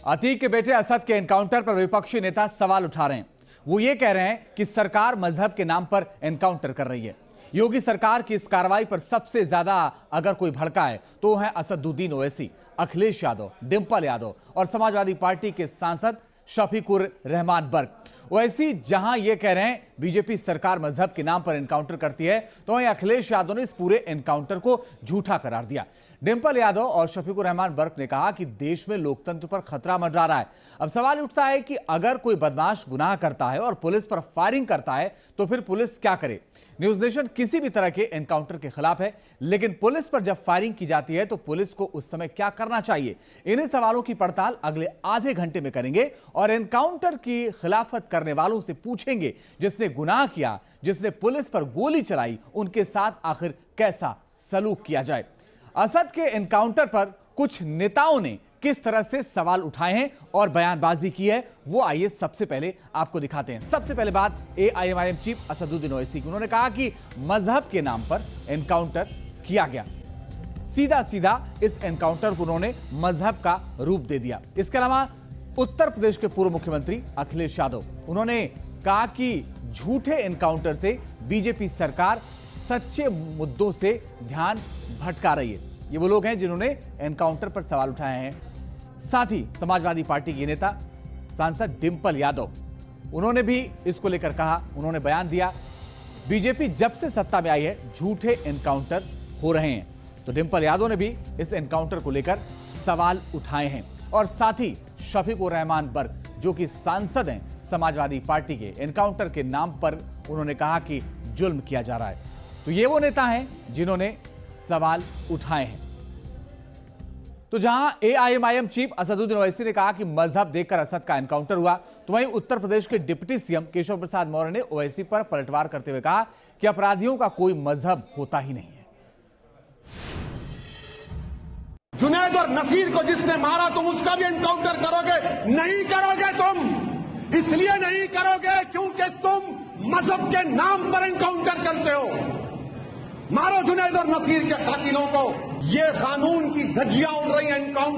अतीक के बेटे असद के एनकाउंटर पर विपक्षी नेता सवाल उठा रहे हैं। वो ये कह रहे हैं कि सरकार मजहब के नाम पर एनकाउंटर कर रही है। योगी सरकार की इस कार्रवाई पर सबसे ज्यादा अगर कोई भड़का है तो है असदुद्दीन ओवैसी, अखिलेश यादव, डिंपल यादव और समाजवादी पार्टी के सांसद शफीकुर रहमान बर्क। ओवैसी जहां ये कह रहे हैं बीजेपी सरकार मजहब के नाम पर एनकाउंटर करती है, तो वहीं अखिलेश यादव ने इस पूरे एनकाउंटर को झूठा करार दिया। डिंपल यादव और शफीकुर रहमान बर्क ने कहा कि देश में लोकतंत्र पर खतरा मंडरा रहा है। अब सवाल उठता है कि अगर कोई बदमाश गुनाह करता है और पुलिस पर फायरिंग करता है तो फिर पुलिस क्या करे। न्यूज नेशन किसी भी तरह के एनकाउंटर के खिलाफ है, लेकिन पुलिस पर जब फायरिंग की जाती है तो पुलिस को उस समय क्या करना चाहिए, इन्हीं सवालों की पड़ताल अगले आधे घंटे में करेंगे और एनकाउंटर की खिलाफत करने वालों से पूछेंगे जिसने गुनाह किया, जिसने पुलिस पर गोली चलाई, उनके साथ आखिर कैसा सलूक किया जाए। असद के एनकाउंटर पर कुछ नेताओं ने किस तरह से सवाल उठाए हैं और बयानबाजी की है, वो आइए सबसे पहले आपको दिखाते हैं। सबसे पहले बात एआईएमआईएम चीफ असदुद्दीन ओवैसी की। उन्होंने कहा कि मजहब के नाम पर एनकाउंटर किया गया। सीधा सीधा इस एनकाउंटर को उन्होंने मजहब का रूप दे दिया। इसके अलावा उत्तर प्रदेश के पूर्व मुख्यमंत्री अखिलेश यादव, उन्होंने कहा कि झूठे एनकाउंटर से बीजेपी सरकार सच्चे मुद्दों से ध्यान भटका रही है। ये वो लोग हैं जिन्होंने एनकाउंटर पर सवाल उठाए हैं। साथ ही समाजवादी पार्टी के नेता सांसद डिंपल यादव, उन्होंने भी इसको लेकर कहा, उन्होंने बयान दिया बीजेपी जब से सत्ता में आई है झूठे एनकाउंटर हो रहे हैं। तो डिंपल यादव ने भी इस एनकाउंटर को लेकर सवाल उठाए हैं। और साथ ही शफीकुर रहमान बर्क, जो कि सांसद हैं समाजवादी पार्टी के, एनकाउंटर के नाम पर उन्होंने कहा कि जुल्म किया जा रहा है। तो ये वो नेता हैं जिन्होंने सवाल उठाए हैं। तो जहां एआईएमआईएम चीफ असदुद्दीन ओवैसी ने कहा कि मजहब देखकर असद का एनकाउंटर हुआ, तो वहीं उत्तर प्रदेश के डिप्टी सीएम केशव प्रसाद मौर्य ने ओवैसी पर पलटवार करते हुए कहा कि अपराधियों का कोई मजहब होता ही नहीं है। जुनैद और नसीर को जिसने मारा तुम उसका भी एनकाउंटर करोगे? नहीं करोगे। तुम इसलिए नहीं करोगे क्योंकि तुम मजहब के नाम पर एनकाउंटर करते हो। मारो जुनैद और नसीर के कातिलों को। ये कानून की धज्जियां उड़ रही हैं एनकाउंटर